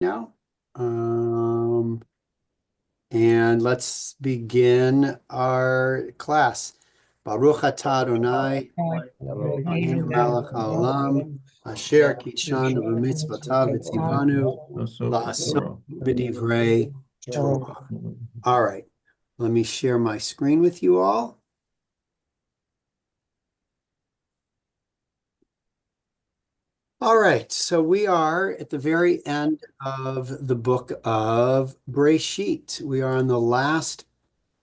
now. And let's begin our class. Baruch atah Adonai, Eloheinu melech haolam, asher kishanu b'mitzvotav v'tzivanu, la'asot b'divrei Torah. All right, let me share my screen with you all. All right, so we are at the very end of the book of Breshit. We are on the last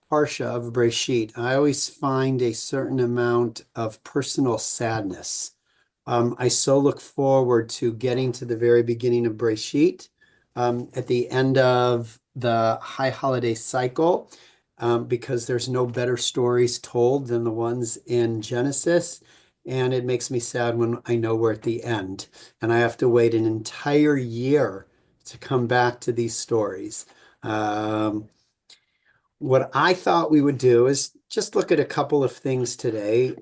Parsha of Breshit. I always find a certain amount of personal sadness. I so look forward to getting to the very beginning of Breshit, at the end of the high holiday cycle, because there's no better stories told than the ones in Genesis. And it makes me sad when I know we're at the end and I have to wait an entire year to come back to these stories. What I thought we would do is just look at a couple of things today.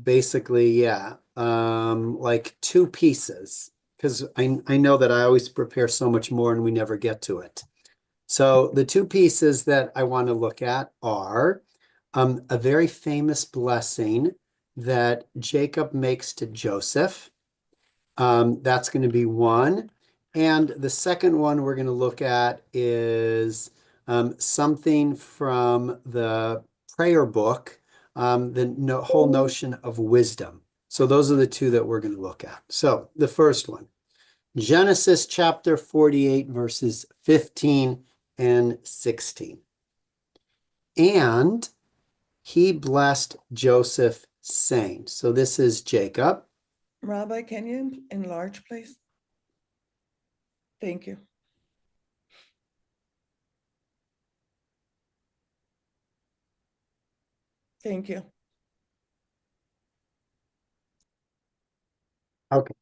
Basically, yeah, like two pieces, because I know that I always prepare so much more and we never get to it. So the two pieces that I want to look at are a very famous blessing that Jacob makes to Joseph. That's going to be one. And the second one we're going to look at is something from the prayer book, the whole notion of wisdom. So those are the two that we're going to look at. So the first one, Genesis chapter 48, verses 15 and 16. And he blessed Joseph, saying, so this is Jacob. Rabbi, can you enlarge, please? Thank you. Thank you. Okay.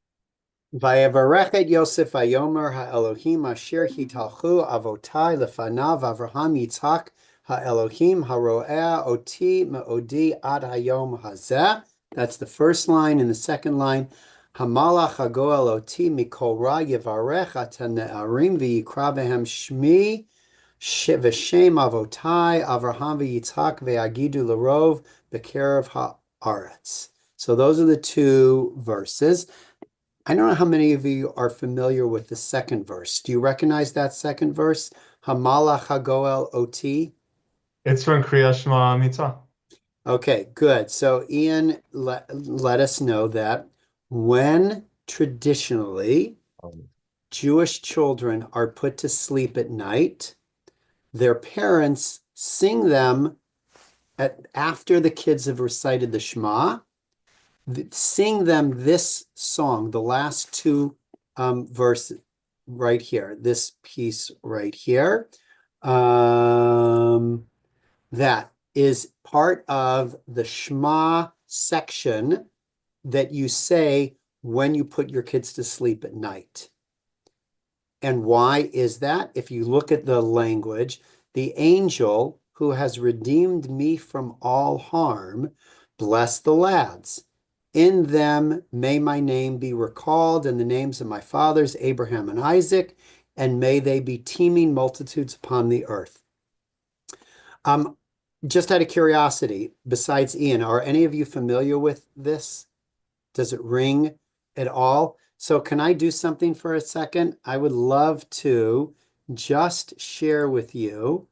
Vayevarech et Yosef Vayomer HaElohim asher hitalchu avotai lefanav Avraham Yitzhak HaElohim haroea oti me'odi ad hayom hazeh. That's the first line. And the second line, Hamalach hagoel oti mikol ra yevarech ata ne'arim v'yikra behem shmi v'shem avotai Avraham v'Yitzhak ve'agidu lerov b'kerev ha'aretz. So those are the two verses. I don't know how many of you are familiar with the second verse. Do you recognize that second verse? Hamalach hagoel oti. It's from Kriya Shema Mitzvah. Okay, good. So Ian let us know that when traditionally Jewish children are put to sleep at night, their parents sing them after the kids have recited the Shema, sing them this song, the last two verses right here, this piece right here. That is part of the Shema section that you say when you put your kids to sleep at night. And why is that? If you look at the language, the angel who has redeemed me from all harm, bless the lads. In them may my name be recalled, and the names of my fathers, Abraham and Isaac, and may they be teeming multitudes upon the earth. Just out of curiosity, besides Ian, are any of you familiar with this? Does it ring at all? So can I do something for a second? I would love to just share with you,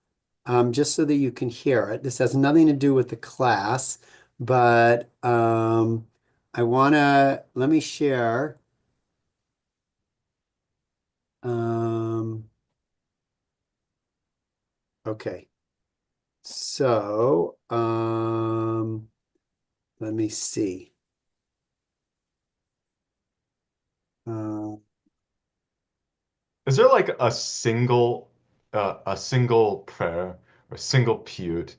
just so that you can hear it. This has nothing to do with the class, but let me share. Okay. So, let me see. Is there like a single prayer or single piyut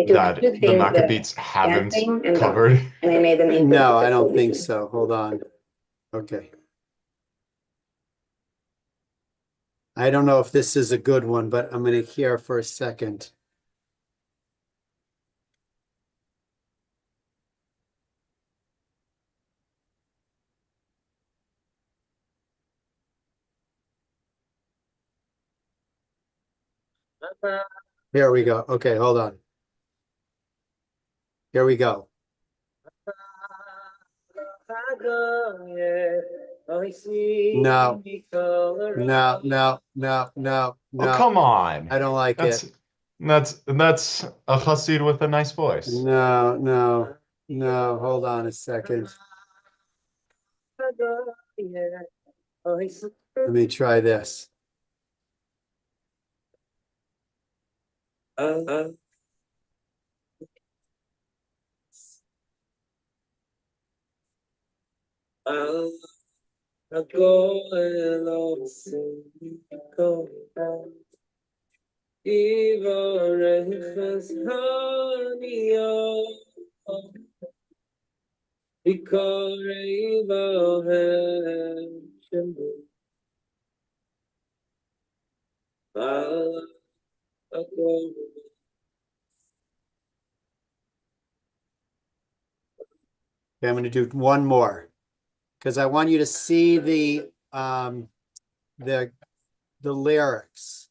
that the Maccabees haven't covered? No, I don't think so. Hold on. Okay. I don't know if this is a good one, but I'm going to hear for a second. Here we go. Okay, hold on. Here we go. No, no, no, no, no, Oh, no. come on. I don't like it. That's a Hasid with a nice voice. No, no, no. Hold on a second. Let me try this. Okay, I'm going to do one more because I want you to see the the lyrics.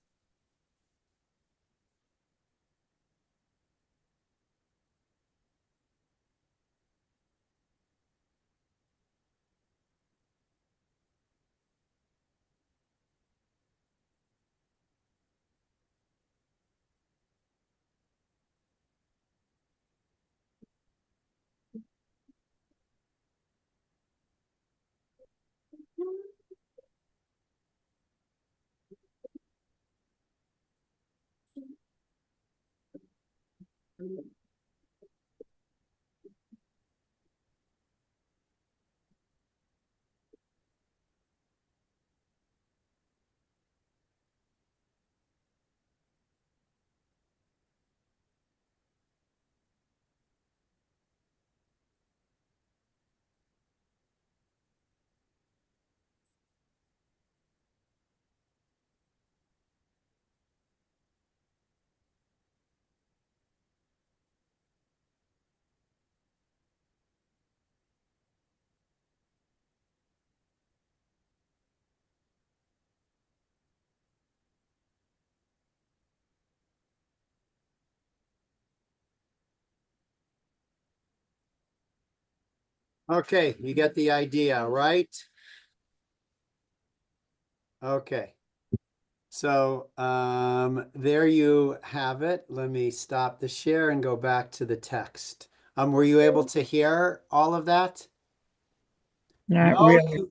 Okay, you get the idea, right? Okay. So there you have it. Let me stop the share and go back to the text. Were you able to hear all of that? Not No, really.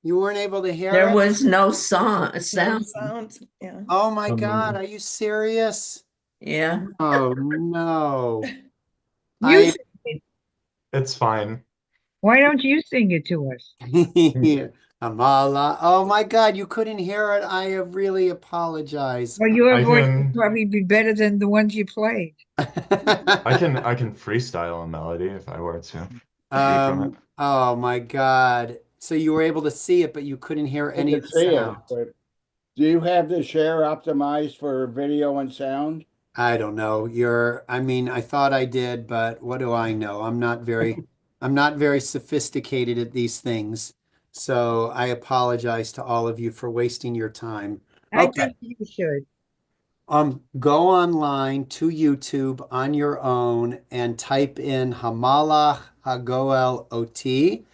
you weren't able to hear There it? was no song, No sound. sound, yeah. Oh my God, are you serious? Yeah. Oh no. You I sing it. It's fine. Why don't you sing it to us? Amala. Oh my God, you couldn't hear it. I have really apologized. Well, your I voice would can probably be better than the ones you played. I can freestyle a melody if I were to read from it. Oh my God. So you were able to see it, but you couldn't hear I any of could the see it, sound. but do you have the share optimized for video and sound? I don't know. I mean, I thought I did, but what do I know? I'm not very sophisticated at these things. So I apologize to all of you for wasting your time. I Okay. think you should. Go online to YouTube on your own and type in Hamalach Hagoel Ot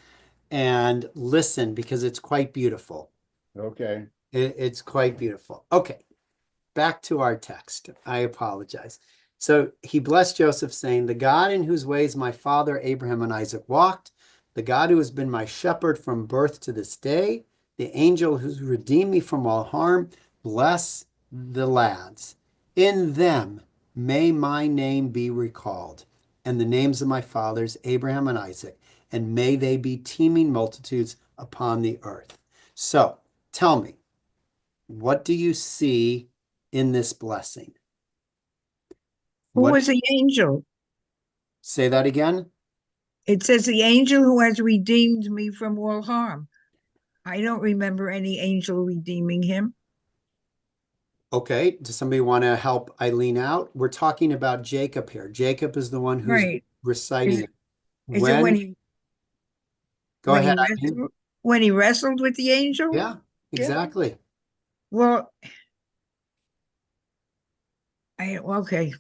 and listen because it's quite beautiful. Okay. It's quite beautiful. Okay, back to our text. I apologize. So he blessed Joseph, saying, the God in whose ways my father Abraham and Isaac walked, the God who has been my shepherd from birth to this day, the angel who's redeemed me from all harm, bless the lads. In them may my name be recalled, and the names of my fathers Abraham and Isaac, and may they be teeming multitudes upon the earth. So tell me, what do you see in this blessing? Who What? was the angel? Say that again. It says the angel who has redeemed me from all harm. I don't remember any angel redeeming him. Okay. Does somebody want to help Eileen out? We're talking about Jacob here. Jacob is the one who's Right. reciting Is, it. is it Go ahead, Eileen. when he wrestled with the angel? Yeah, exactly. Well, Okay.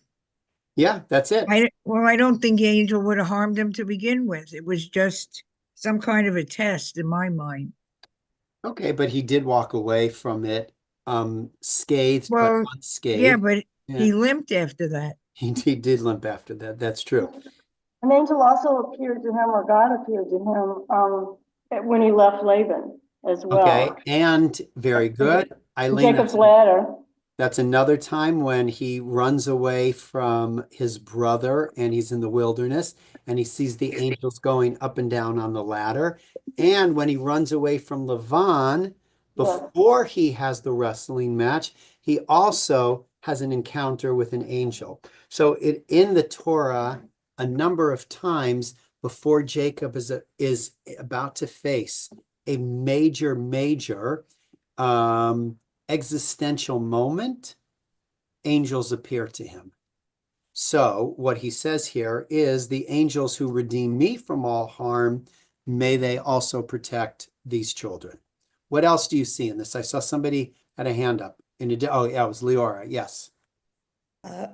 Yeah, that's it. Well, I don't think the angel would have harmed him to begin with. It was just some kind of a test in my mind. Okay, but he did walk away from it, scathed but Well, yeah, unscathed. but Yeah, he limped after that. he did limp after that. That's true. An angel also appeared to him, or God appeared to him, when he left Laban as Okay, well. and very good. Eileen, Jacob's ladder. that's another time when he runs away from his brother and he's in the wilderness and he sees the angels going up and down on the ladder. And when he runs away from Lavan, Yes. before he has the wrestling match, he also has an encounter with an angel. So in the Torah, a number of times before Jacob is about to face a major existential moment, angels appear to him. So what he says here is, the angels who redeem me from all harm, may they also protect these children. What else do you see in this? I saw somebody had a hand up. Oh, yeah, it was Leora. Yes.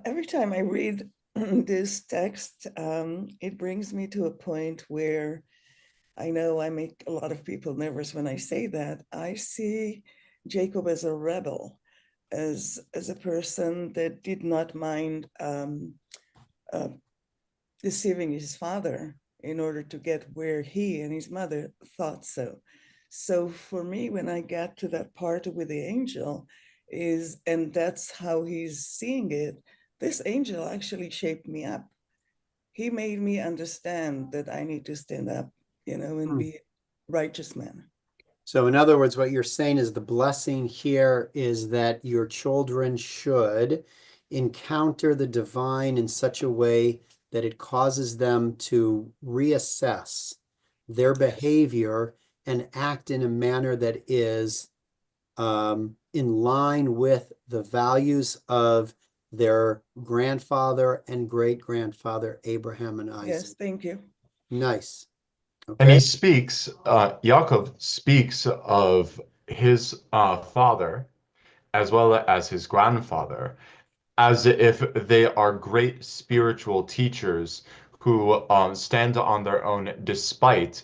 Every time I read this text, it brings me to a point where I know I make a lot of people nervous when I say that. I see Jacob as a rebel, as a person that did not mind deceiving his father in order to get where he and his mother thought so. So for me, when I got to that part with the angel, and that's how he's seeing it, this angel actually shaped me up. He made me understand that I need to stand up, and be a righteous man. So in other words, what you're saying is the blessing here is that your children should encounter the divine in such a way that it causes them to reassess their behavior and act in a manner that is in line with the values of their grandfather and great-grandfather Abraham and Isaac. Yes, thank you. Nice. And Okay. he speaks, Yaakov speaks of his father as well as his grandfather as if they are great spiritual teachers who stand on their own despite,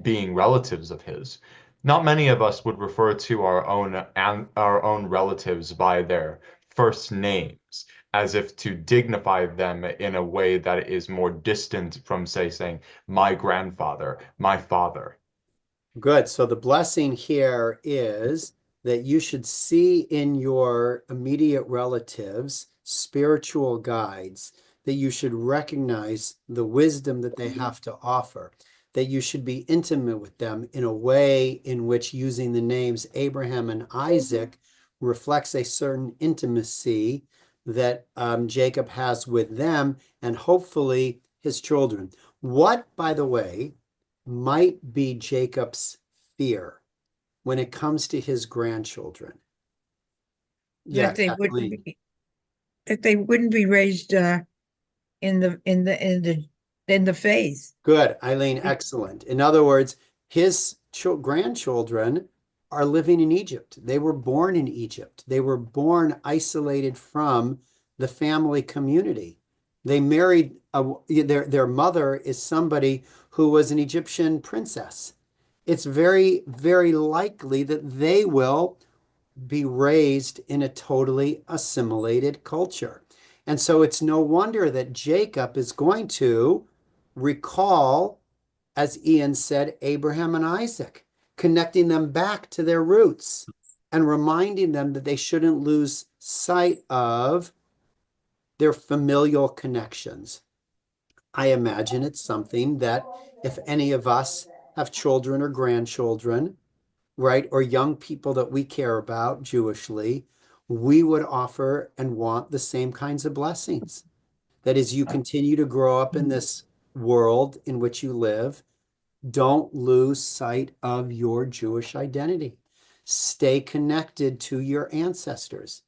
being relatives of his. Not many of us would refer to our own relatives by their first names, as if to dignify them in a way that is more distant from, say, saying my grandfather, my father. Good. So the blessing here is that you should see in your immediate relatives spiritual guides, that you should recognize the wisdom that they have to offer, that you should be intimate with them in a way in which using the names Abraham and Isaac reflects a certain intimacy that Jacob has with them and hopefully his children. What, by the way, might be Jacob's fear when it comes to his grandchildren? Yeah, That they Kathleen. wouldn't be raised in the faith. Good, Eileen, excellent. In other words, his grandchildren are living in Egypt. They were born in Egypt. They were born isolated from the family community. They married, their mother is somebody who was an Egyptian princess. It's very, very likely that they will be raised in a totally assimilated culture. And so it's no wonder that Jacob is going to recall, as Ian said, Abraham and Isaac, connecting them back to their roots and reminding them that they shouldn't lose sight of their familial connections. I imagine it's something that if any of us have children or grandchildren, right, or young people that we care about Jewishly, we would offer and want the same kinds of blessings. That as you continue to grow up in this world in which you live, don't lose sight of your Jewish identity. Stay connected to your ancestors.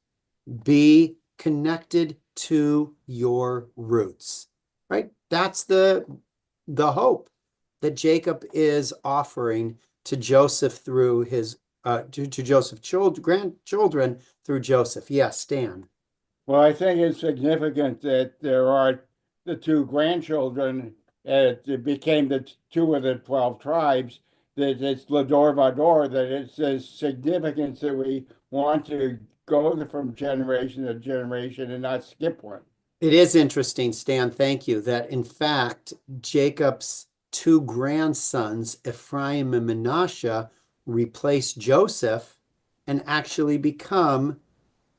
Be connected to your roots, right? That's the hope that Jacob is offering to Joseph through his to Joseph's grandchildren through Joseph. Yes, Stan. Well, I think it's significant that there are the two grandchildren, it became the two of the 12 tribes, that it's Lador Vador, that it's a significance that we want to go from generation to generation and not skip one. It is interesting, Stan, thank you, that in fact, Jacob's two grandsons, Ephraim and Manasseh, replace Joseph and actually become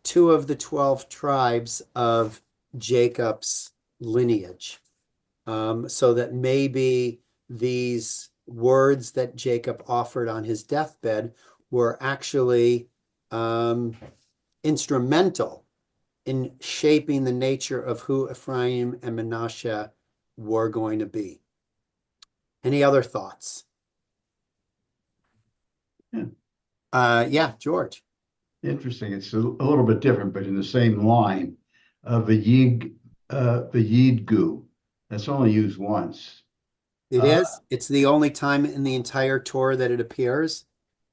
two of the 12 tribes of Jacob's lineage. So that maybe these words that Jacob offered on his deathbed were actually instrumental in shaping the nature of who Ephraim and Manasseh were going to be. Any other thoughts? Yeah, George. Interesting. It's a little bit different, but in the same line of Vayidgu. That's only used once. It is. It's the only time in the entire Torah that it appears.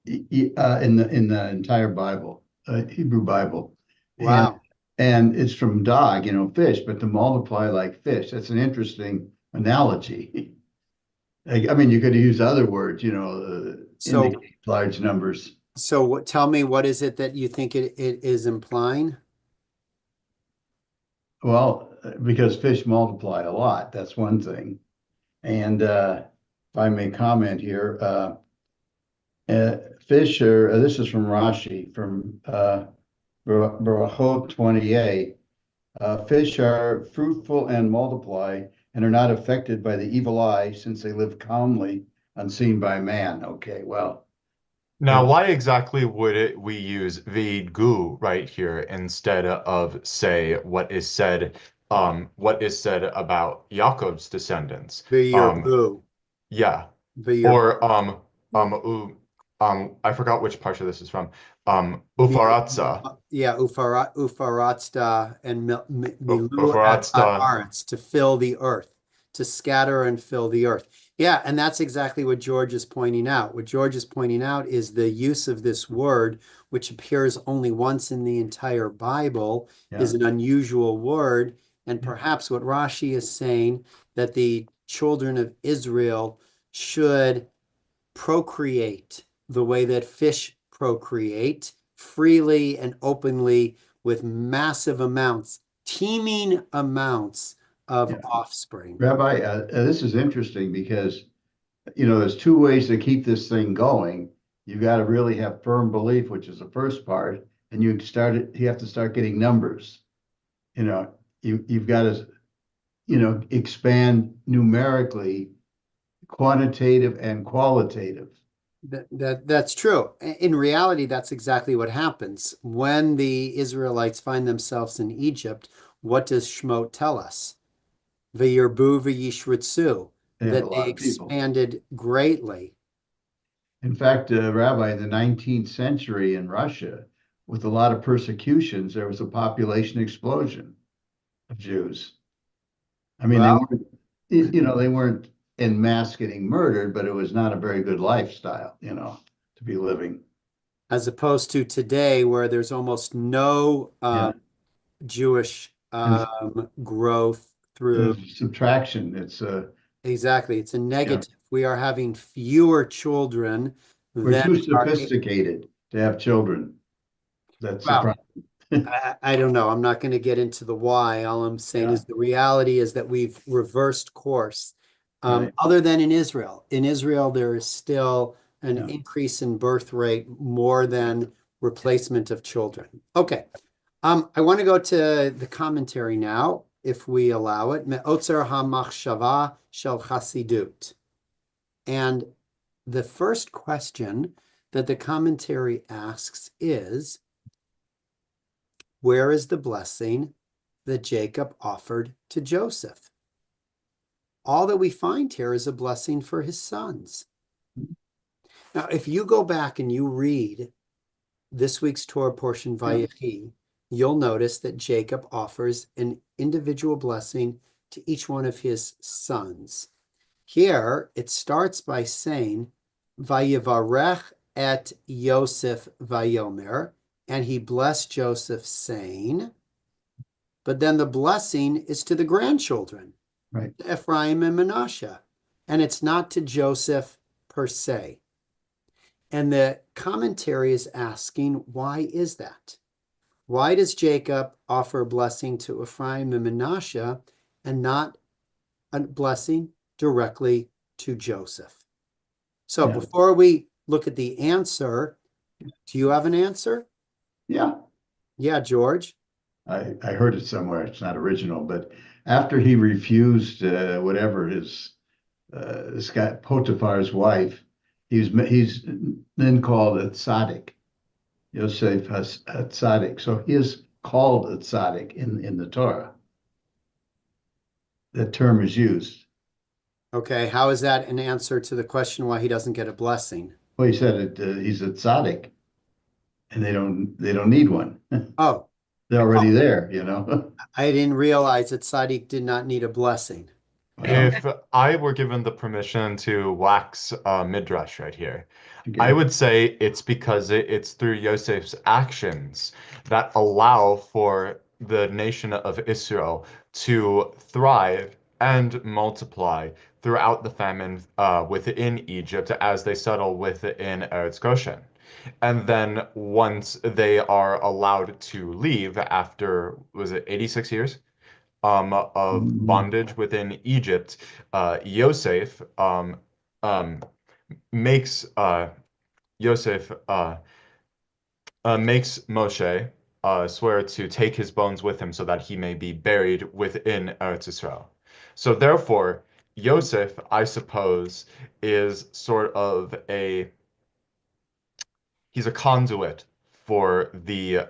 In the entire Bible, Hebrew Bible. Wow. And it's from dog, fish, but to multiply like fish. That's an interesting analogy. I mean, you could use other words, So, indicate large numbers. so tell me, what is it that you think it is implying? Well, because fish multiply a lot, that's one thing. And if I may comment here, fish are, this is from Rashi, from Berachot 28. Fish are fruitful and multiply and are not affected by the evil eye since they live calmly, unseen by man. Okay, well. Now, why exactly would we use Vidgu right here instead of say what is said about Yaakov's descendants? Boo. Yeah. V'yirbu. Or I forgot which parsha this is from. Ufaratza. Yeah, Ufaratsta and Milu Ufaratsta. Haaretz, to fill the earth, to scatter and fill the earth. Yeah, and that's exactly what George is pointing out. What George is pointing out is the use of this word, which appears only once in the entire Bible, is an unusual word. And perhaps what Rashi is saying, that the children of Israel should procreate the way that fish procreate, freely and openly, with massive amounts, teeming amounts of offspring. Rabbi, this is interesting because, there's two ways to keep this thing going. You got to really have firm belief, which is the first part, and you have to start getting numbers. You've got to, expand numerically, quantitative and qualitative. That's true. In reality, that's exactly what happens. When the Israelites find themselves in Egypt, what does Shemot tell us? V'yirbu v'yishritzu, that they expanded greatly. In fact, Rabbi, in the 19th century in Russia, with a lot of persecutions, there was a population explosion of Jews. I mean, they weren't en masse getting murdered, but it was not a very good lifestyle, to be living. As opposed to today, where there's almost no Jewish growth through subtraction. Exactly. It's a negative. We are having fewer children. We're too sophisticated to have children. That's the problem. I don't know. I'm not going to get into the why. All I'm saying is the reality is that we've reversed course. Other than in Israel. In Israel, there is still an increase in birth rate more than replacement of children. Okay. I want to go to the commentary now, if we allow it. Me'otzer ha'machshava shel chasidut. And the first question that the commentary asks is, where is the blessing that Jacob offered to Joseph? All that we find here is a blessing for his sons. Now, if you go back and you read this week's Torah portion, Vayechi, you'll notice that Jacob offers an individual blessing to each one of his sons. Here, it starts by saying, Vayevarech et Yosef Vayomer, and he blessed Joseph, saying, but then the blessing is to the grandchildren, Right. Ephraim and Manasseh, and it's not to Joseph per se. And the commentary is asking, why is that? Why does Jacob offer a blessing to Ephraim and Manasseh and not a blessing directly to Joseph? So Yeah. before we look at the answer, do you have an answer? Yeah. Yeah, George. I heard it somewhere. It's not original, but after he refused whatever his this guy Potiphar's wife, he's then called a tzaddik, Yosef has a tzaddik. So he is called a tzaddik in the Torah. That term is used. Okay, how is that an answer to the question why he doesn't get a blessing? Well, he said he's a tzaddik, and they don't need one. Oh, They're already there, you know. I didn't realize that Sadiq did not need a blessing. Well, If I were given the permission to wax midrash right here, I okay. would say it's because it's through Yosef's actions that allow for the nation of Israel to thrive and multiply throughout the famine within Egypt as they settle within Eretz Goshen. And then once they are allowed to leave after, was it 86 years? Of bondage within Egypt, Yosef um, makes Yosef makes Moshe swear to take his bones with him so that he may be buried within Eretz Israel. So therefore, Yosef, I suppose, is sort of he's a conduit for the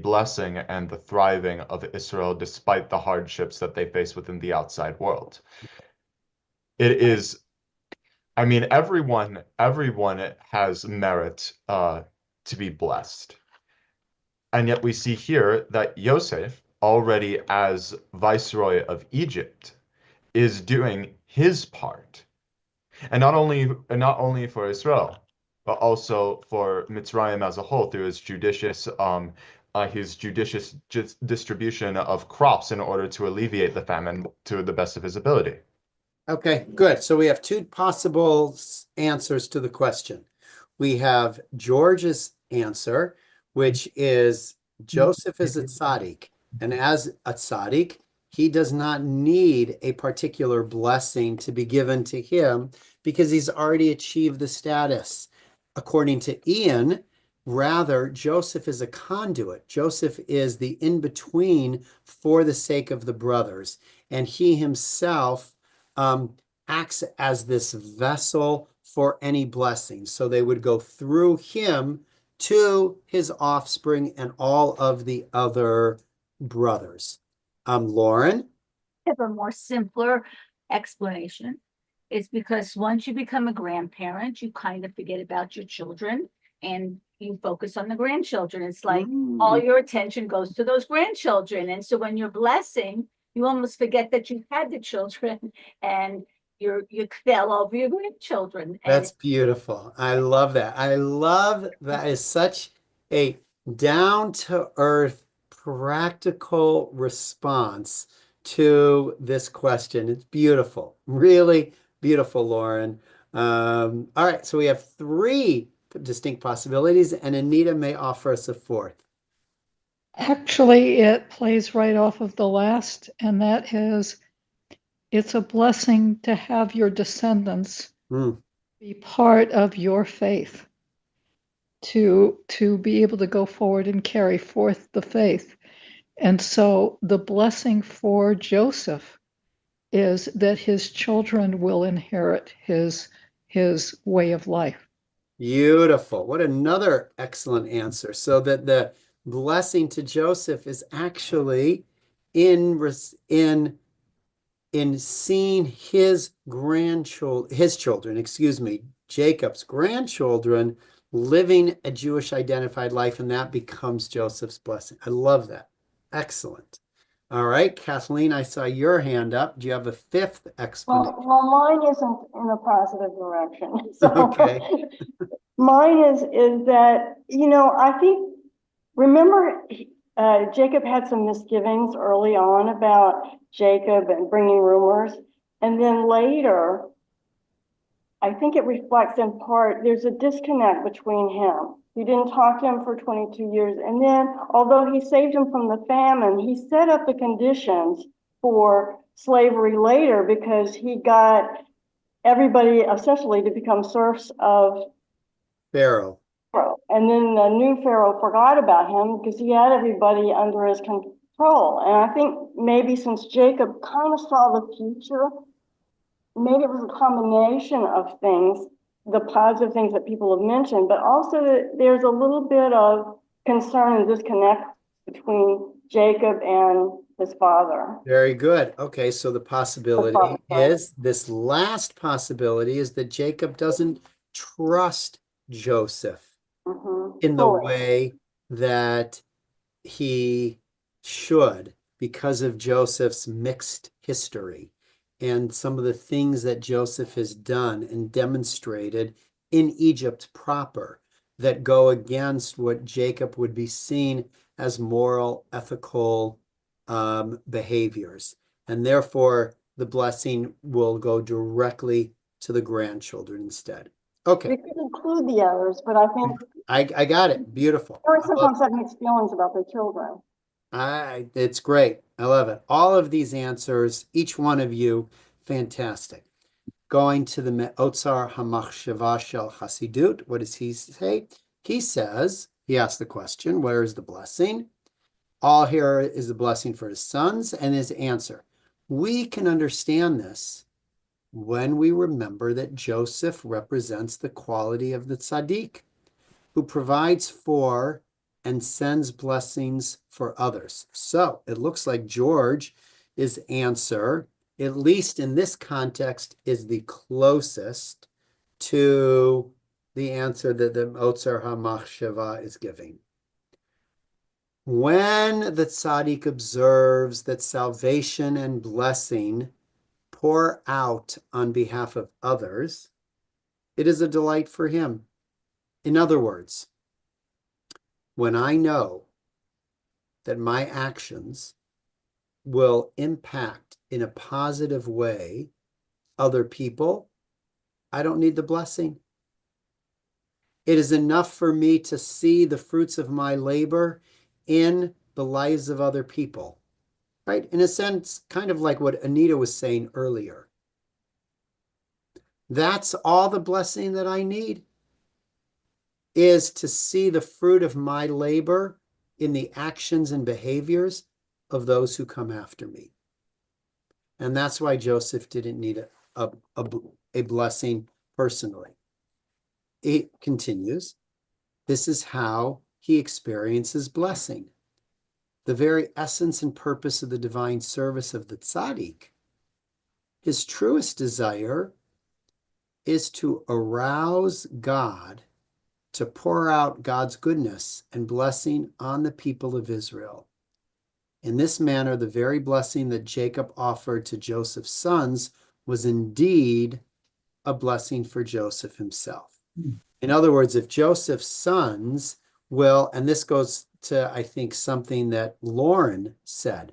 blessing and the thriving of Israel despite the hardships that they face within the outside world. It is, I mean, everyone has merit to be blessed. And yet we see here that Yosef, already as viceroy of Egypt, is doing his part. And not only for Israel, but also for Mitzrayim as a whole through his judicious distribution of crops in order to alleviate the famine to the best of his ability. Okay, good. So we have two possible answers to the question. We have George's answer, which is Joseph is a tzaddik, and as a tzaddik, he does not need a particular blessing to be given to him because he's already achieved the status. According to Ian, rather, Joseph is a conduit. Joseph is the in-between for the sake of the brothers, and he himself acts as this vessel for any blessing. So they would go through him to his offspring and all of the other brothers. Lauren? I have a more simpler explanation. It's because once you become a grandparent, you kind of forget about your children and you focus on the grandchildren. It's like all your attention goes to those grandchildren. And so when you're blessing, you almost forget that you had the children and you fell over your grandchildren. That's beautiful. I love that. I love that is such a down-to-earth, practical response to this question. It's beautiful. Really beautiful, Lauren. All right, so we have three distinct possibilities, and Anita may offer us a fourth. Actually, it plays right off of the last, and that is it's a blessing to have your descendants be part of your faith, to be able to go forward and carry forth the faith. And so the blessing for Joseph is that his children will inherit his way of life. Beautiful. What another excellent answer. So that the blessing to Joseph is actually in seeing his children, Jacob's grandchildren living a Jewish identified life, and that becomes Joseph's blessing. I love that. Excellent. All right, Kathleen, I saw your hand up. Do you have a fifth explanation? Well, mine isn't in a positive direction. So Okay. mine is that, I think, remember, Jacob had some misgivings early on about Jacob and bringing rumors. And then later, I think it reflects in part, there's a disconnect between him. He didn't talk to him for 22 years. And then, although he saved him from the famine, he set up the conditions for slavery later because he got everybody, essentially, to become serfs of Pharaoh. And then the new Pharaoh forgot about him because he had everybody under his control. And I think maybe since Jacob kind of saw the future, maybe it was a combination of things, the positive things that people have mentioned, but also there's a little bit of concern and disconnect between Jacob and his father. Very good. Okay, so the possibility is, this last possibility is that Jacob doesn't trust Joseph in the way that he should because of Joseph's mixed history and some of the things that Joseph has done and demonstrated in Egypt proper that go against what Jacob would be seen as moral, ethical behaviors. And therefore, the blessing will go directly to the grandchildren instead. Okay. We could include the others, but I think I got it. Beautiful. parents sometimes have mixed feelings about their children. It's great. I love it. All of these answers, each one of you, fantastic. Going to the Me'otzar HaMachshava Shel Hasidut, what does he say? He says, he asks the question, where is the blessing? All here is the blessing for his sons, and his answer. We can understand this when we remember that Joseph represents the quality of the tzaddik, who provides for and sends blessings for others. So it looks like George's answer, at least in this context, is the closest to the answer that the Otzar HaMachshava is giving. When the tzaddik observes that salvation and blessing pour out on behalf of others, it is a delight for him. In other words, when I know that my actions will impact in a positive way other people, I don't need the blessing. It is enough for me to see the fruits of my labor in the lives of other people, right? In a sense, kind of like what Anita was saying earlier. That's all the blessing that I need, is to see the fruit of my labor in the actions and behaviors of those who come after me. And that's why Joseph didn't need a blessing personally. It continues, this is how he experiences blessing. The very essence and purpose of the divine service of the tzaddik, his truest desire is to arouse God to pour out God's goodness and blessing on the people of Israel. In this manner, the very blessing that Jacob offered to Joseph's sons was indeed a blessing for Joseph himself. In other words, if Joseph's sons will, and this goes to, I think, something that Lauren said,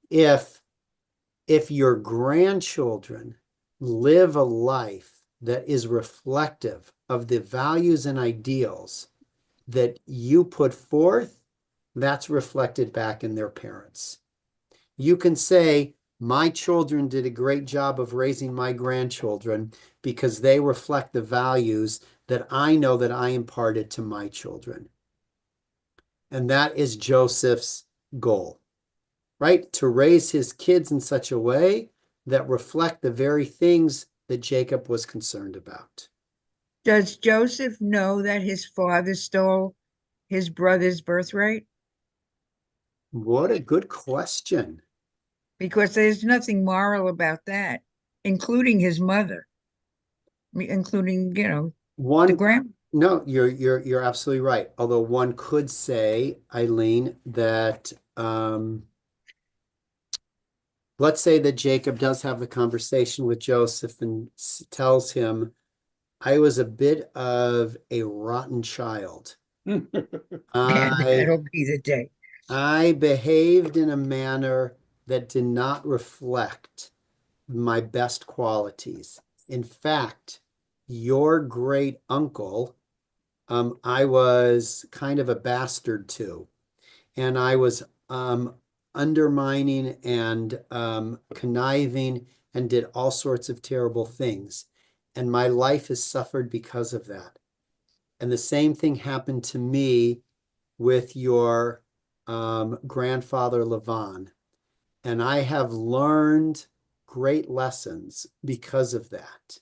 if your grandchildren live a life that is reflective of the values and ideals that you put forth, that's reflected back in their parents. You can say, my children did a great job of raising my grandchildren because they reflect the values that I know that I imparted to my children. And that is Joseph's goal, right? To raise his kids in such a way that reflect the very things that Jacob was concerned about. Does Joseph know that his father stole his brother's birthright? What a good question. Because there's nothing moral about that, including his mother, including, the grandma. No, you're absolutely right. Although one could say, Eileen, that let's say that Jacob does have a conversation with Joseph and tells him, I was a bit of a rotten child. That'll be the day. I behaved in a manner that did not reflect my best qualities. In fact, your great uncle, I was kind of a bastard to, and I was undermining and conniving and did all sorts of terrible things. And my life has suffered because of that. And the same thing happened to me with your grandfather, Levon. And I have learned great lessons because of that.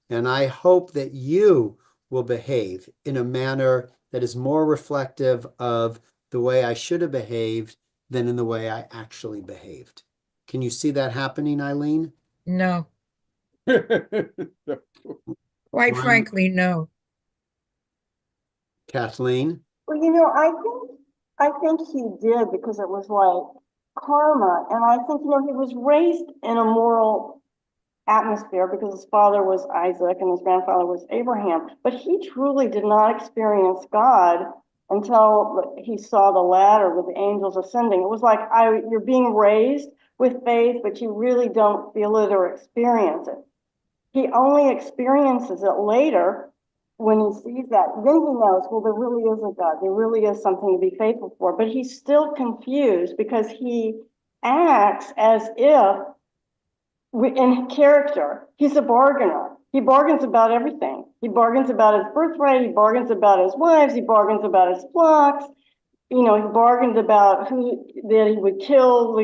And I hope that you will behave in a manner that is more reflective of the way I should have behaved than in the way I actually behaved. Can you see that happening, Eileen? No, quite Well, frankly, no. Kathleen? Well, I think he did because it was like karma. And I think, he was raised in a moral atmosphere because his father was Isaac and his grandfather was Abraham. But he truly did not experience God until he saw the ladder with the angels ascending. It was like you're being raised with faith, but you really don't feel it or experience it. He only experiences it later when he sees that. Then he knows, well, there really is a God. There really is something to be faithful for. But he's still confused because he acts as if in character, he's a bargainer. He bargains about everything. He bargains about his birthright. He bargains about his wives. He bargains about his flocks. He bargained about who that he would kill,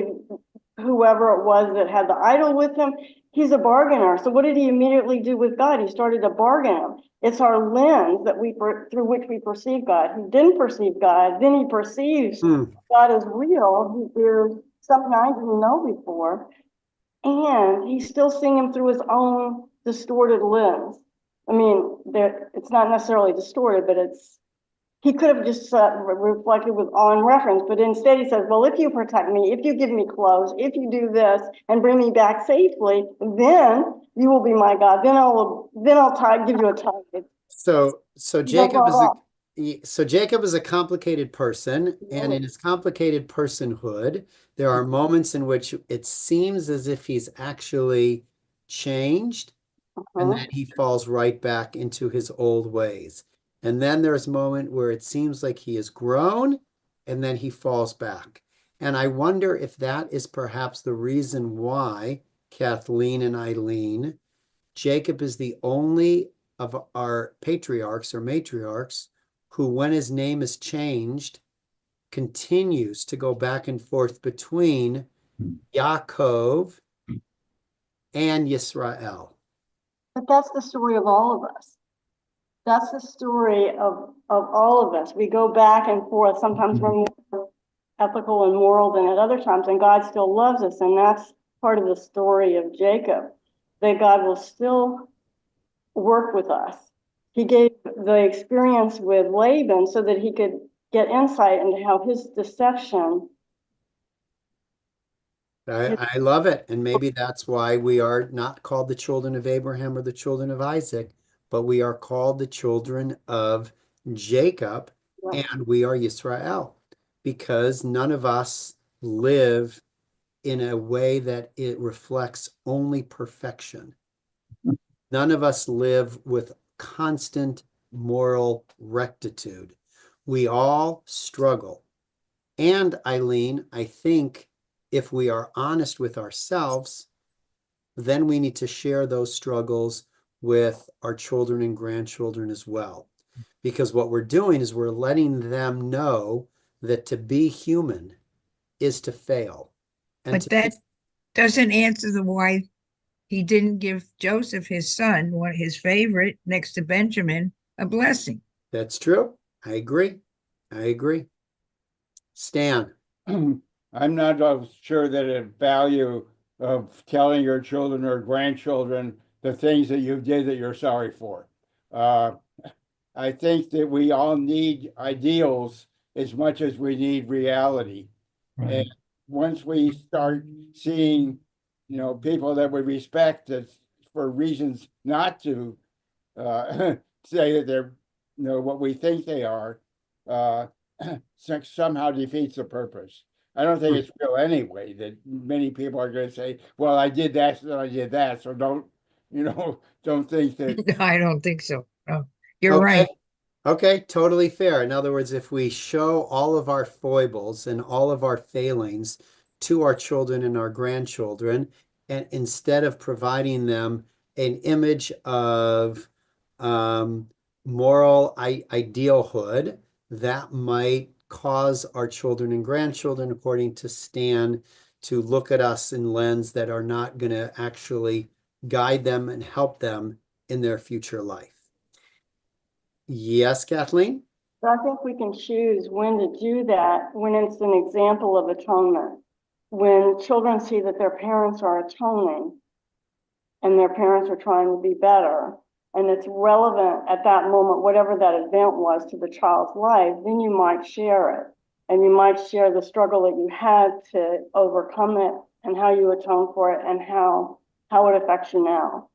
whoever it was that had the idol with him. He's a bargainer. So what did he immediately do with God? He started to bargain him. It's our lens that through which we perceive God. He didn't perceive God. Then he perceives God as real. There's something I didn't know before. And he's still seeing him through his own distorted lens. I mean, it's not necessarily distorted, but he could have just reflected with on reference, but instead he says, well, if you protect me, if you give me clothes, if you do this and bring me back safely, then you will be my God. Then I'll give you a tithe. So Jacob is a complicated person, and in his complicated personhood, there are moments in which it seems as if he's actually changed, and then he falls right back into his old ways. And then there's a moment where it seems like he has grown, and then he falls back. And I wonder if that is perhaps the reason why, Kathleen and Eileen, Jacob is the only of our patriarchs or matriarchs who, when his name is changed, continues to go back and forth between Yaakov and Yisrael. But that's the story of all of us. That's the story of all of us. We go back and forth. Sometimes we're more ethical and moral than at other times, and God still loves us. And that's part of the story of Jacob, that God will still work with us. He gave the experience with Laban so that he could get insight into how his deception. I love it. And maybe that's why we are not called the children of Abraham or the children of Isaac, but we are called the children of Jacob, and we are Yisrael, because none of us live in a way that it reflects only perfection. None of us live with constant moral rectitude. We all struggle. And Eileen, I think if we are honest with ourselves, then we need to share those struggles with our children and grandchildren as well. Because what we're doing is we're letting them know that to be human is to fail. But that doesn't answer the why he didn't give Joseph, his son, his favorite, next to Benjamin, a blessing. That's true. I agree. Stan. I'm not sure that a value of telling your children or grandchildren the things that you did that you're sorry for. I think that we all need ideals as much as we need reality. Right. And once we start seeing, people that we respect as for reasons not to say that they're, what we think they are, somehow defeats the purpose. I don't think it's real anyway, that many people are going to say, well, I did that, so I did that. So don't, don't think that. I don't think so. No, you're Okay. right. Okay, totally fair. In other words, if we show all of our foibles and all of our failings to our children and our grandchildren, and instead of providing them an image of um, moral idealhood, that might cause our children and grandchildren, according to Stan, to look at us in lens that are not going to actually guide them and help them in their future life. Yes, Kathleen? So I think we can choose when to do that, when it's an example of atonement. When children see that their parents are atoning and their parents are trying to be better, and it's relevant at that moment, whatever that event was to the child's life, then you might share it. And you might share the struggle that you had to overcome it and how you atone for it and how it affects you now.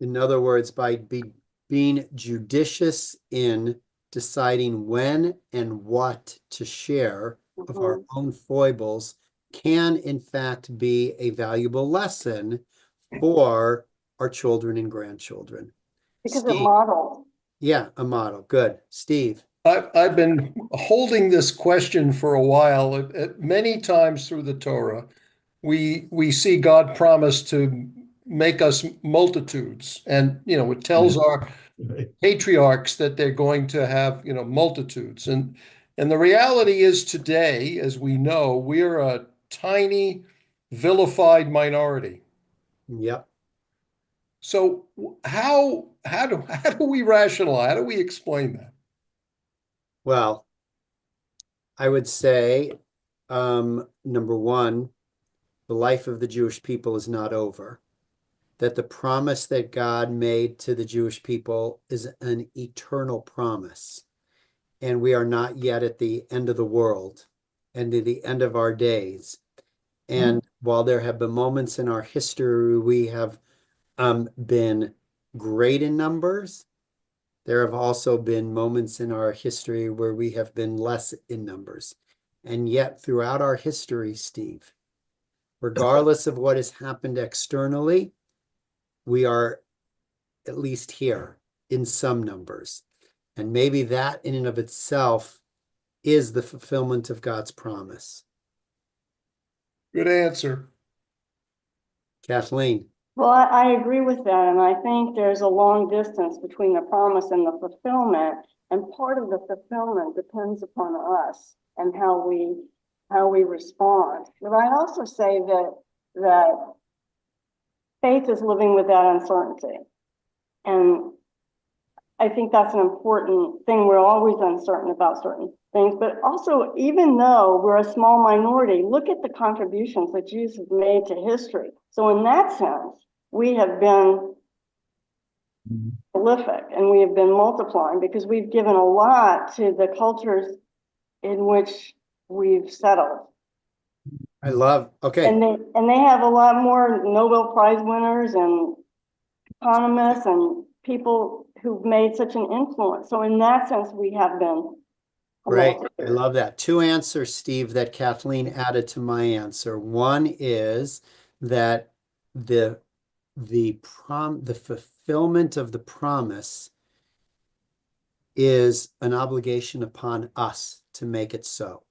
In other words, by being judicious in deciding when and what to share of our own foibles can in fact be a valuable lesson for our children and grandchildren. Because Steve. it models. Yeah, a model. Good. Steve. I've been holding this question for a while. Many times through the Torah, we see God promise to make us multitudes, and it tells our patriarchs that they're going to have multitudes, and the reality is today, as we know, we're a tiny vilified minority. Yep. So how do we rationalize? How do we explain that? Well, I would say, number one, the life of the Jewish people is not over. That the promise that God made to the Jewish people is an eternal promise. And we are not yet at the end of the world and at the end of our days. And while there have been moments in our history we have been great in numbers, there have also been moments in our history where we have been less in numbers. And yet throughout our history, Steve, regardless of what has happened externally, we are at least here in some numbers. And maybe that in and of itself is the fulfillment of God's promise. Good answer. Kathleen. Well, I agree with that. And I think there's a long distance between the promise and the fulfillment. And part of the fulfillment depends upon us and how we respond. But I also say that faith is living with that uncertainty. And I think that's an important thing. We're always uncertain about certain things, but also, even though we're a small minority, look at the contributions that Jews have made to history. So in that sense, we have been prolific and we have been multiplying because we've given a lot to the cultures in which we've settled. Okay. And they have a lot more Nobel Prize winners and economists and people who've made such an influence. So in that sense, we have been. Great. I love that. Two answers, Steve, that Kathleen added to my answer. One is that the fulfillment of the promise is an obligation upon us to make it so.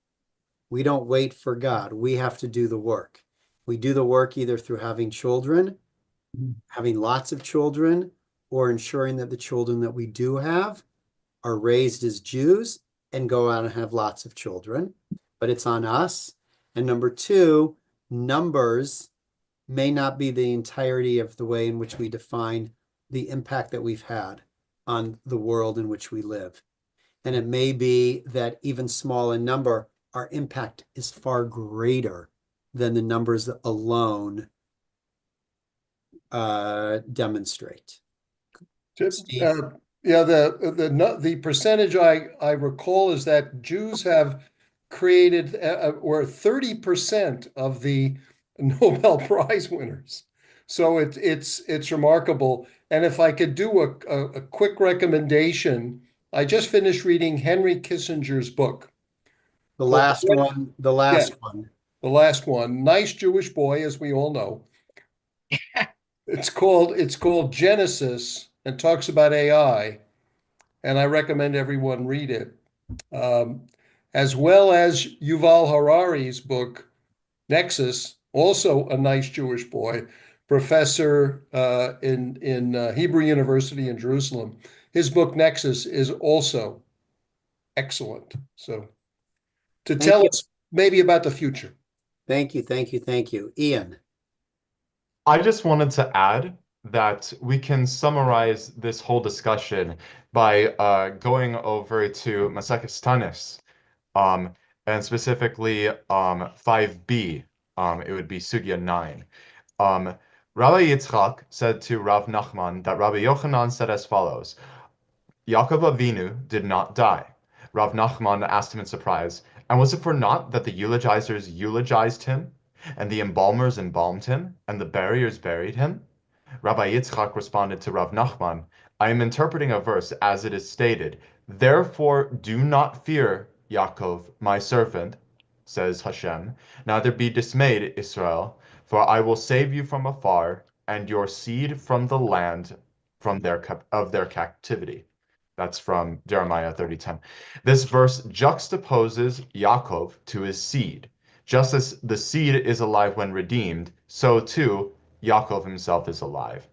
We don't wait for God. We have to do the work. We do the work either through having children, having lots of children, or ensuring that the children that we do have are raised as Jews and go out and have lots of children. But it's on us. And number two, numbers may not be the entirety of the way in which we define the impact that we've had on the world in which we live. And it may be that even small in number, our impact is far greater than the numbers alone demonstrate. Yeah, the percentage I recall is that Jews have created or 30% of the Nobel Prize winners. So it's remarkable. And if I could do a quick recommendation, I just finished reading Henry Kissinger's book, The called last one, the last one. the last one, nice Jewish boy, as we all know. It's called Genesis and talks about AI, and I recommend everyone read it. As well as Yuval Harari's book, Nexus, also a nice Jewish boy, professor in Hebrew University in Jerusalem. His book, Nexus, is also excellent. So to Thank tell you. us maybe about the future. Thank you, thank you, thank you. Ian. I just wanted to add that we can summarize this whole discussion by going over to Maseches Tanis, and specifically 5b. It would be Sugya 9. Rabbi Yitzchak said to Rav Nachman that Rabbi Yochanan said as follows: Yaakov Avinu did not die. Rav Nachman asked him in surprise, and was it for naught that the eulogizers eulogized him, and the embalmers embalmed him, and the buriers buried him? Rabbi Yitzchak responded to Rav Nachman, I am interpreting a verse as it is stated, therefore do not fear, Yaakov, my servant, says Hashem, neither be dismayed, Israel, for I will save you from afar, and your seed from the land from of their captivity. That's from Jeremiah 30:10. This verse juxtaposes Yaakov to his seed. Just as the seed is alive when redeemed, so too Yaakov himself is alive.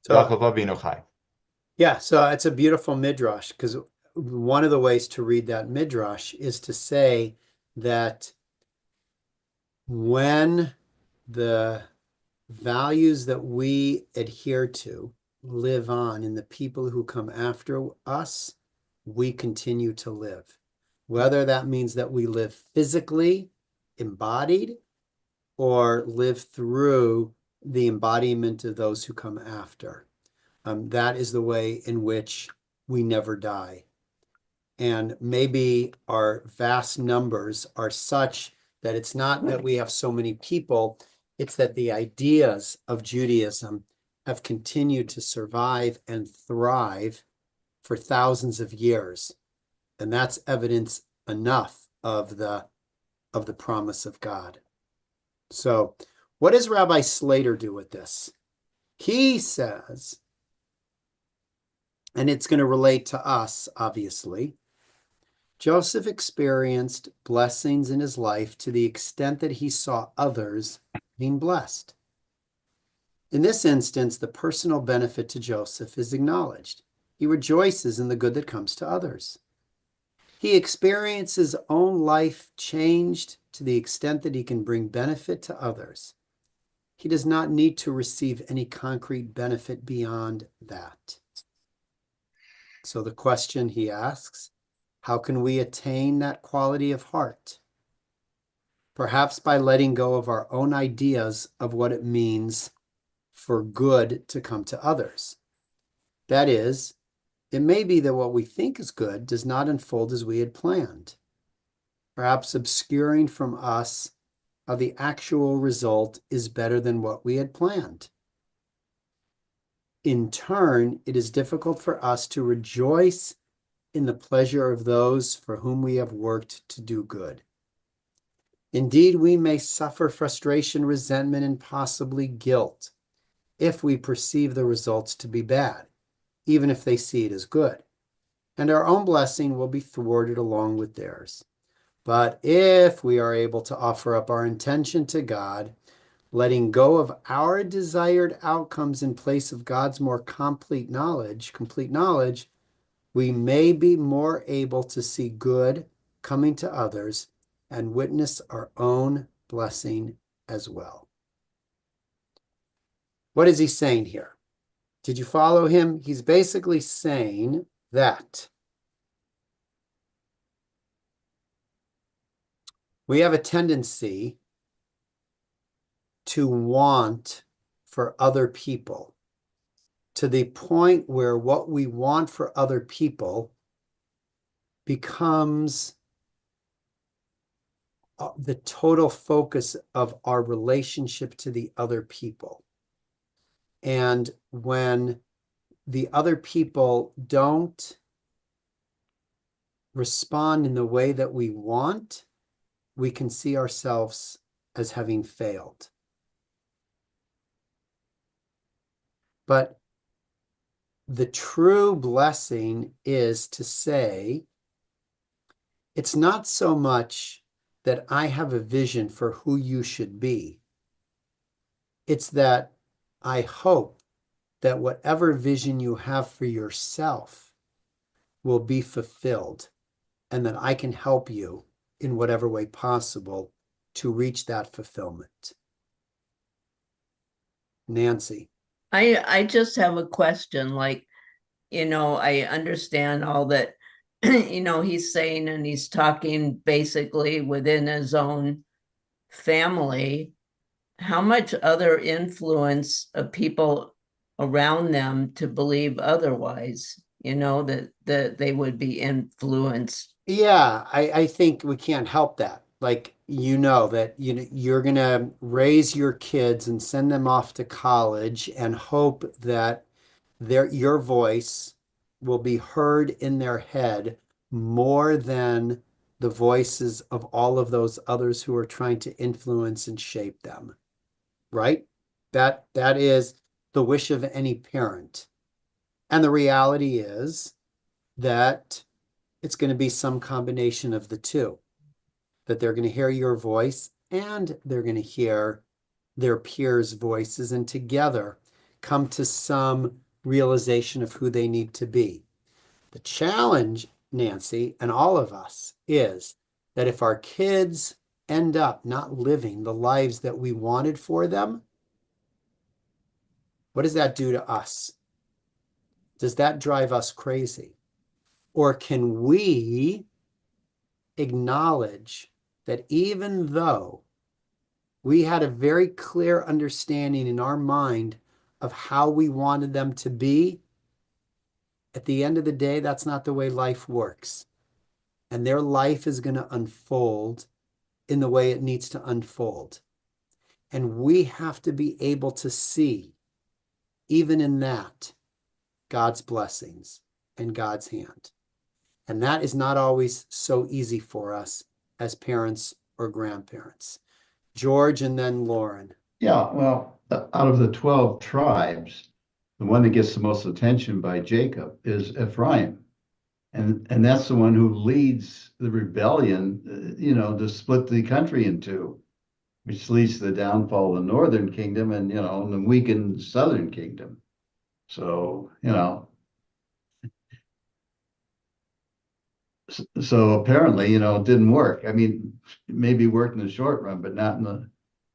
So, Yaakov Avinu Chai. yeah, so it's a beautiful midrash, because one of the ways to read that midrash is to say that when the values that we adhere to live on in the people who come after us, we continue to live. Whether that means that we live physically embodied or live through the embodiment of those who come after. That is the way in which we never die. And maybe our vast numbers are such that it's not that we have so many people, it's that the ideas of Judaism have continued to survive and thrive for thousands of years. And that's evidence enough of the promise of God. So what does Rabbi Slater do with this? He says, and it's going to relate to us, obviously, Joseph experienced blessings in his life to the extent that he saw others being blessed. In this instance, the personal benefit to Joseph is acknowledged. He rejoices in the good that comes to others. He experiences his own life changed to the extent that he can bring benefit to others. He does not need to receive any concrete benefit beyond that. So the question he asks, how can we attain that quality of heart? Perhaps by letting go of our own ideas of what it means for good to come to others. That is, it may be that what we think is good does not unfold as we had planned, perhaps obscuring from us how the actual result is better than what we had planned. In turn, it is difficult for us to rejoice in the pleasure of those for whom we have worked to do good. Indeed, we may suffer frustration, resentment, and possibly guilt if we perceive the results to be bad, even if they see it as good, and our own blessing will be thwarted along with theirs. But if we are able to offer up our intention to God, letting go of our desired outcomes in place of God's more complete knowledge, we may be more able to see good coming to others and witness our own blessing as well. What is he saying here? Did you follow him? He's basically saying that we have a tendency to want for other people to the point where what we want for other people becomes the total focus of our relationship to the other people. And when the other people don't respond in the way that we want, we can see ourselves as having failed. But the true blessing is to say, it's not so much that I have a vision for who you should be. It's that I hope that whatever vision you have for yourself will be fulfilled, and that I can help you in whatever way possible to reach that fulfillment. Nancy. I just have a question. Like, I understand all that, he's saying, and he's talking basically within his own family. How much other influence of people around them to believe otherwise, that they would be influenced? Yeah, I think we can't help that. Like, that you're gonna raise your kids and send them off to college and hope that your voice will be heard in their head more than the voices of all of those others who are trying to influence and shape them. Right? That is the wish of any parent. And the reality is that it's going to be some combination of the two, that they're going to hear your voice and they're going to hear their peers' voices, and together come to some realization of who they need to be. The challenge, Nancy, and all of us, is that if our kids end up not living the lives that we wanted for them, what does that do to us? Does that drive us crazy? Or can we acknowledge that even though we had a very clear understanding in our mind of how we wanted them to be, at the end of the day, that's not the way life works. And their life is going to unfold in the way it needs to unfold. And we have to be able to see, even in that, God's blessings and God's hand. And that is not always so easy for us as parents or grandparents. George and then Lauren. Yeah, well, out of the 12 tribes, the one that gets the most attention by Jacob is Ephraim. And that's the one who leads the rebellion, to split the country in two, which leads to the downfall of the northern kingdom and, the weakened southern kingdom. So, so apparently, it didn't work. I mean, it maybe worked in the short run, but not in the,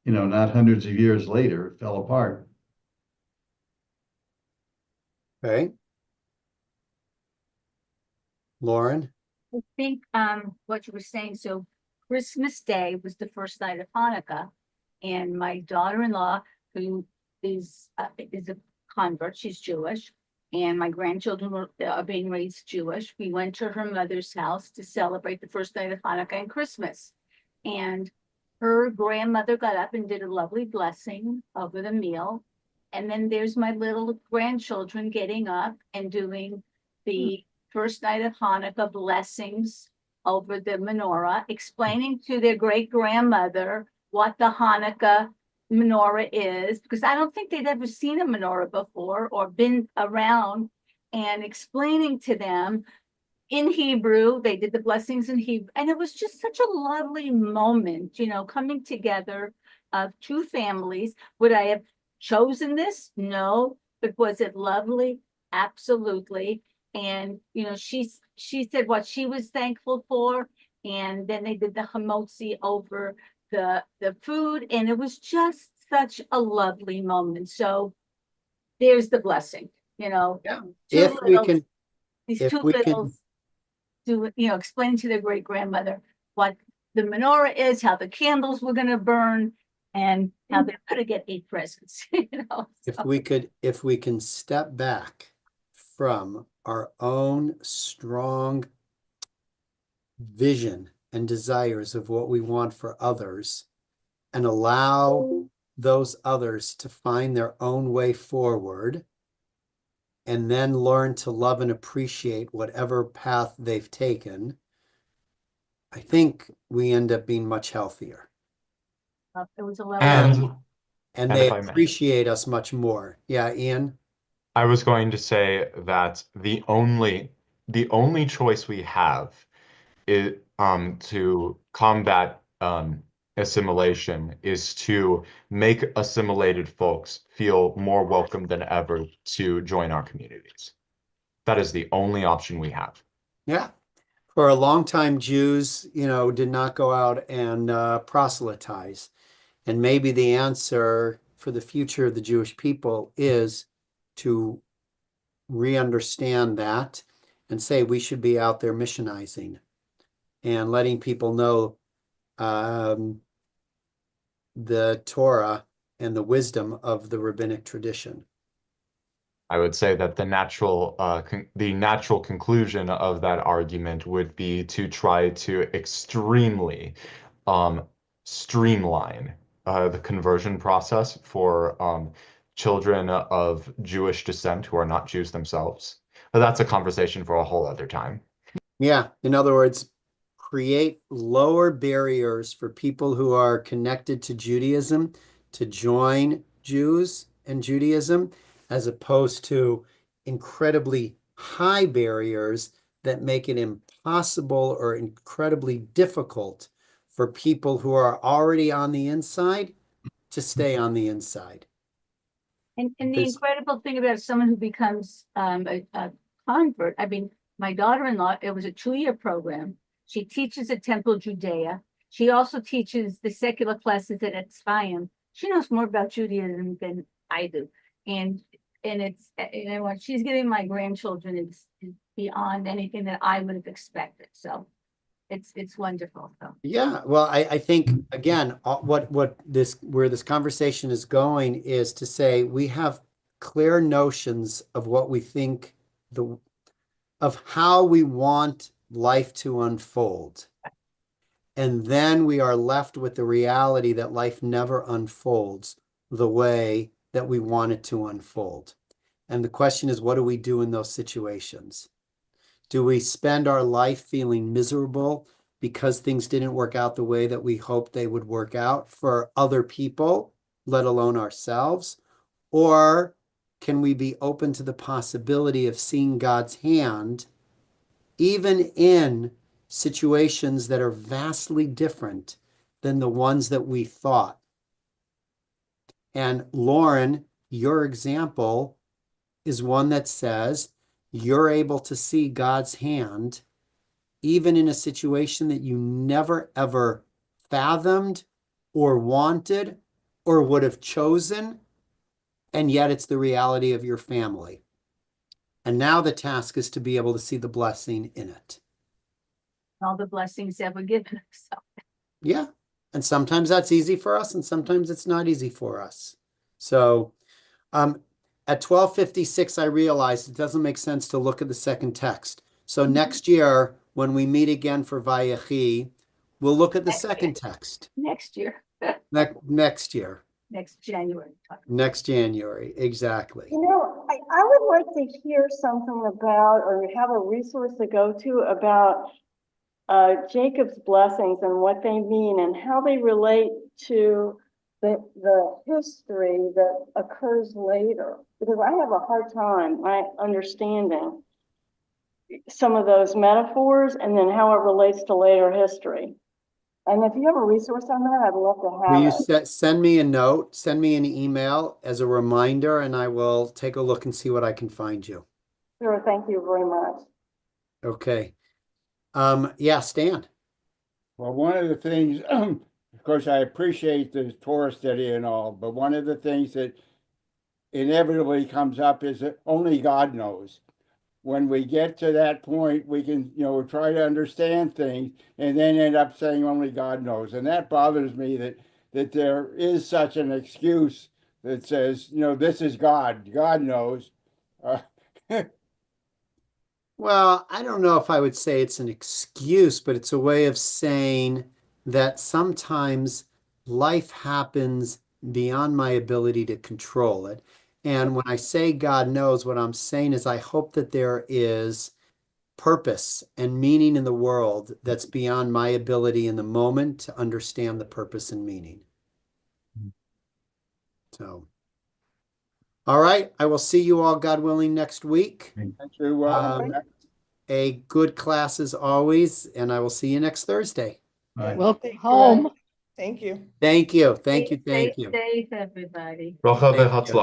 not hundreds of years later, it fell apart. Okay. Lauren? I think what you were saying, so Christmas Day was the first night of Hanukkah, and my daughter-in-law, who is a convert, she's Jewish, and my grandchildren are being raised Jewish. We went to her mother's house to celebrate the first night of Hanukkah and Christmas. And her grandmother got up and did a lovely blessing over the meal. And then there's my little grandchildren getting up and doing the first night of Hanukkah blessings over the menorah, explaining to their great grandmother what the Hanukkah menorah is, because I don't think they'd ever seen a menorah before or been around, and explaining to them in Hebrew. They did the blessings in Hebrew, and it was just such a lovely moment, coming together of two families. Would I have chosen this? No. But was it lovely? Absolutely. And she said what she was thankful for, and then they did the hamotzi over the food, and it was just such a lovely moment. So there's the blessing, Yeah. If we can do, explain to their great grandmother what the menorah is, how the candles were going to burn, and how they're going to get 8 presents. If we can step back from our own strong vision and desires of what we want for others, and allow those others to find their own way forward, and then learn to love and appreciate whatever path they've taken, I think we end up being much healthier. It was a level. And And And they if I may. appreciate us much more. Yeah, Ian? I was going to say that the only choice we have is to combat assimilation is to make assimilated folks feel more welcome than ever to join our communities. That is the only option we have. Yeah. For a long time, Jews, did not go out and proselytize. And maybe the answer for the future of the Jewish people is to re-understand that and say we should be out there missionizing and letting people know the Torah and the wisdom of the rabbinic tradition. I would say that the natural conclusion of that argument would be to try to extremely streamline the conversion process for children of Jewish descent who are not Jews themselves. But that's a conversation for a whole other time. Yeah, in other words, create lower barriers for people who are connected to Judaism to join Jews and Judaism, as opposed to incredibly high barriers that make it impossible or incredibly difficult for people who are already on the inside to stay on the inside. And the Because- incredible thing about someone who becomes a convert, I mean, my daughter-in-law, it was a 2-year program. She teaches at Temple Judea. She also teaches the secular classes at Tzfayim. She knows more about Judaism than I do. And what she's giving my grandchildren is beyond anything that I would have expected. So it's wonderful. So. Yeah, well, I think again, where this conversation is going is to say we have clear notions of what we think of how we want life to unfold. And then we are left with the reality that life never unfolds the way that we want it to unfold. And the question is, what do we do in those situations? Do we spend our life feeling miserable because things didn't work out the way that we hoped they would work out for other people, let alone ourselves? Or can we be open to the possibility of seeing God's hand even in situations that are vastly different than the ones that we thought? And Lauren, your example is one that says you're able to see God's hand even in a situation that you never ever fathomed or wanted or would have chosen, and yet it's the reality of your family. And now the task is to be able to see the blessing in it. All the blessings that were given us. So. Yeah. And sometimes that's easy for us, and sometimes it's not easy for us. So at 12:56, I realized it doesn't make sense to look at the second text. So next year, when we meet again for Vayechi, we'll look at the second text. Next year. Next year. Next January. Next January, exactly. I would like to hear something about, or have a resource to go to about Jacob's blessings and what they mean and how they relate to the history that occurs later. Because I have a hard time understanding some of those metaphors and then how it relates to later history. And if you have a resource on that, I'd love to have Will you it. send me a note, send me an email as a reminder, and I will take a look and see what I can find you. Sure, thank you very much. Okay. Yeah, Stan. Well, one of the things, of course, I appreciate the Torah study and all, but one of the things that inevitably comes up is that only God knows. When we get to that point, we can, try to understand things and then end up saying only God knows. And that bothers me that there is such an excuse that says, this is God. God knows. Well, I don't know if I would say it's an excuse, but it's a way of saying that sometimes life happens beyond my ability to control it. And when I say God knows, what I'm saying is I hope that there is purpose and meaning in the world that's beyond my ability in the moment to understand the purpose and meaning. So, all right, I will see you all, God willing, next week. Thank you. A good class as always, and I will see you next Thursday. Right. Welcome Thank you, home. Thank you. Thank you. Thank you. Stay Thank you. safe, everybody. Bracha Thank you. v'chatzlacha.